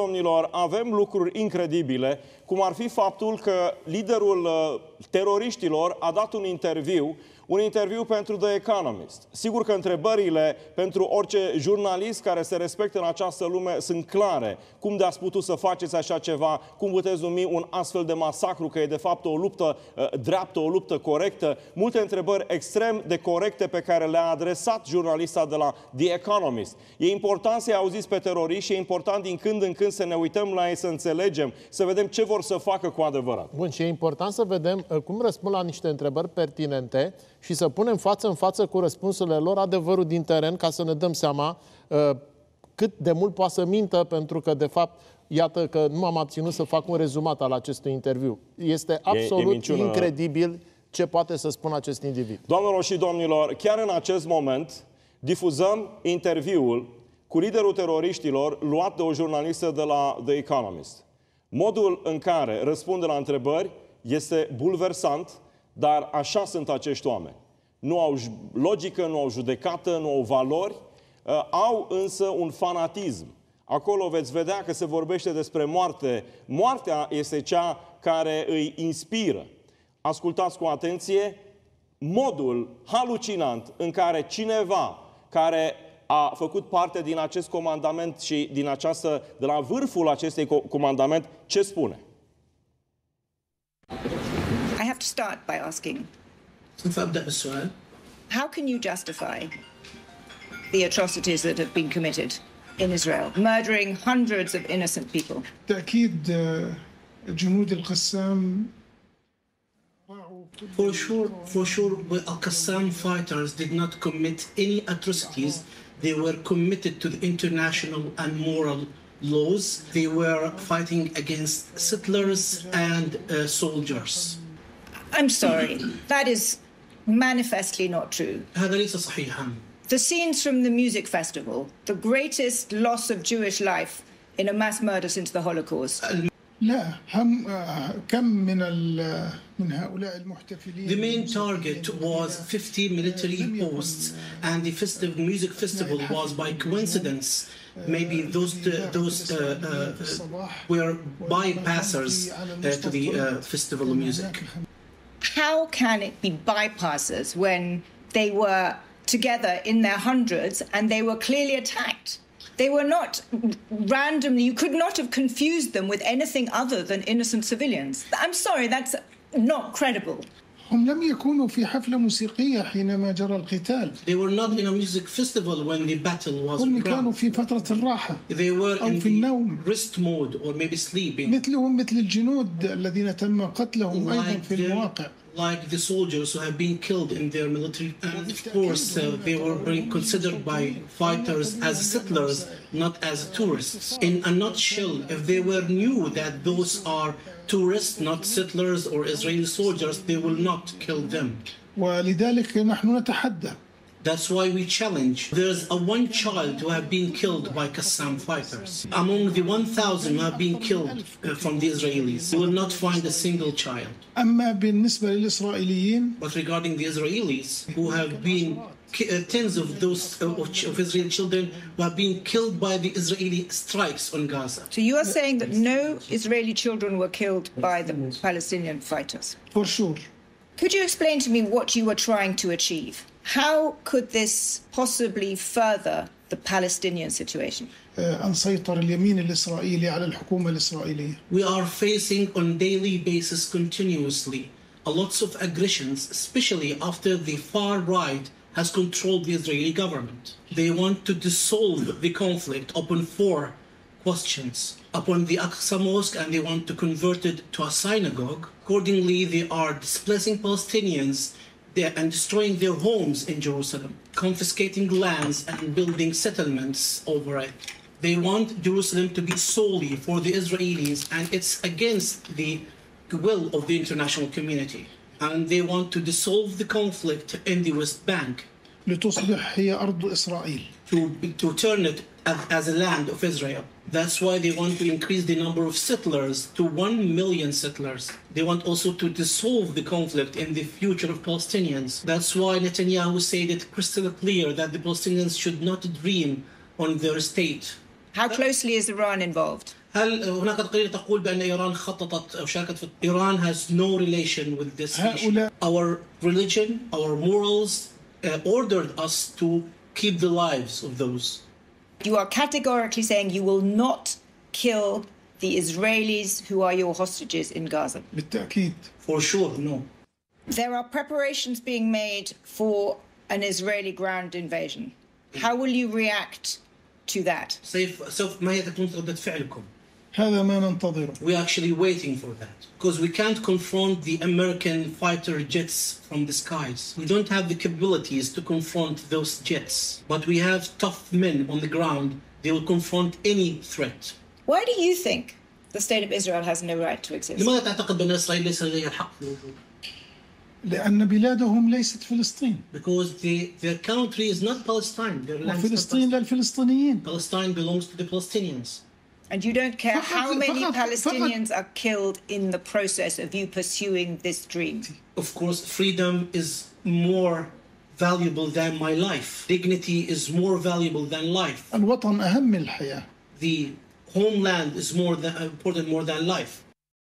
domnilor, avem lucruri incredibile, cum ar fi faptul că liderul teroriștilor a dat un interviu pentru The Economist. Sigur că întrebările pentru orice jurnalist care se respectă în această lume sunt clare. Cum de-ați putut să faceți așa ceva? Cum puteți numi un astfel de masacru, că e de fapt o luptă dreaptă, o luptă corectă? Multe întrebări extrem de corecte pe care le-a adresat jurnalista de la The Economist. E important să-i auziți pe teroriști și e important din când în când să ne uităm la ei, să înțelegem, să vedem ce vor să facă cu adevărat. Bun, și e important să vedem cum răspund la niște întrebări pertinente și să punem față în față cu răspunsurile lor adevărul din teren, ca să ne dăm seama cât de mult poate să mintă, pentru că, de fapt, iată că nu m-am abținut să fac un rezumat al acestui interviu. Este absolut incredibil ce poate să spună acest individ. Doamnelor și domnilor, chiar în acest moment difuzăm interviul cu liderul teroriștilor luat de o jurnalistă de la The Economist. Modul în care răspunde la întrebări este bulversant, dar așa sunt acești oameni. Nu au logică, nu au judecată, nu au valori, au însă un fanatism. Acolo veți vedea că se vorbește despre moarte. Moartea este cea care îi inspiră. Ascultați cu atenție modul halucinant în care cineva care a făcut parte din acest comandament și din această, de la vârful acestui comandament, ce spune? I have to start by asking, how can you justify the atrocities that have been committed in Israel, murdering hundreds of innocent people? تأكيد جنود القسام. For sure, Al-Qassam fighters did not commit any atrocities. They were committed to the international and moral laws. They were fighting against settlers and soldiers. I'm sorry, that is manifestly not true. هذا ليس صحيحا. The scenes from the music festival, the greatest loss of Jewish life in a mass murder since the Holocaust. لا هم كم من هؤلاء المحتفلين. The main target was 50 military posts, and the music festival was by coincidence. Maybe those were bypassers to the festival of music. How can it be bypassers when they were together in their hundreds and they were clearly attacked? They were not randomly, you could not have confused them with anything other than innocent civilians. I'm sorry, that's not credible. هم لم يكونوا في حفلة موسيقية حينما جرى القتال. They were not in a music festival when the battle was هم كانوا في فترة الراحة. They were أو في النوم. rest mode or maybe sleeping. مثل الجنود الذين تم قتلهم أيضا في المواقع. Like the soldiers who have been killed in their military. And of course, they were being considered by fighters as settlers, not as tourists. In a nutshell, if they were knew that those are tourists, not settlers or Israeli soldiers, they will not kill them. ولذلك نحن نتحدى. That's why we challenge. There's one child who have been killed by Qassam fighters. Among the 1,000 who have been killed from the Israelis, you will not find a single child. أما بالنسبة للإسرائيليين. But regarding the Israelis, who have been tens of those of Israeli children who have been killed by the Israeli strikes on Gaza. So you are saying that no Israeli children were killed by the Palestinian fighters? For sure. Could you explain to me what you were trying to achieve? How could this possibly further the Palestinian situation? أن سيطر اليمين الإسرائيلي على الحكومة الإسرائيلية. We are facing on daily basis continuously a lots of aggressions, especially after the far right has controlled the Israeli government. They want to dissolve the conflict upon 4 questions. Upon the Al-Qassam mosque, and they want to convert it to a synagogue. Accordingly, they are displacing Palestinians and destroying their homes in Jerusalem, confiscating lands and building settlements over it. They want Jerusalem to be solely for the Israelis, and it's against the will of the international community. And they want to dissolve the conflict in the West Bank. لتصبح هي أرض إسرائيل. To turn it as a land of Israel. That's why they want to increase the number of settlers to 1 million settlers. They want also to dissolve the conflict in the future of Palestinians. That's why Netanyahu said it crystal clear that the Palestinians should not dream on their state. How closely is Iran involved? هل هناك تقارير تقول بأن إيران خططت أو شاركت في Iran has no relation with this issue. Our religion, our morals ordered us to keep the lives of those. You are categorically saying you will not kill the Israelis who are your hostages in Gaza. بالتأكيد. For sure, no. There are preparations being made for an Israeli ground invasion. How will you react to that? سوف ما هي تكون ردة فعلكم؟ هذا ما ننتظره. We're actually waiting for that because we can't confront the American fighter jets from the skies. We don't have the capabilities to confront those jets, but we have tough men on the ground. They will confront any threat. Why do you think the state of Israel has no right to exist? لماذا تعتقد بأن إسرائيل ليس لديها الحق للوجود؟ لأن بلادهم ليست فلسطين. Because their country is not Palestine. Their land is not وفلسطين للفلسطينيين. Palestine belongs to the Palestinians. And you don't care how many Palestinians are killed in the process of you pursuing this dream? Of course, freedom is more valuable than my life. Dignity is more valuable than life. الوطن أهم من الحياة. The homeland is more important more than life.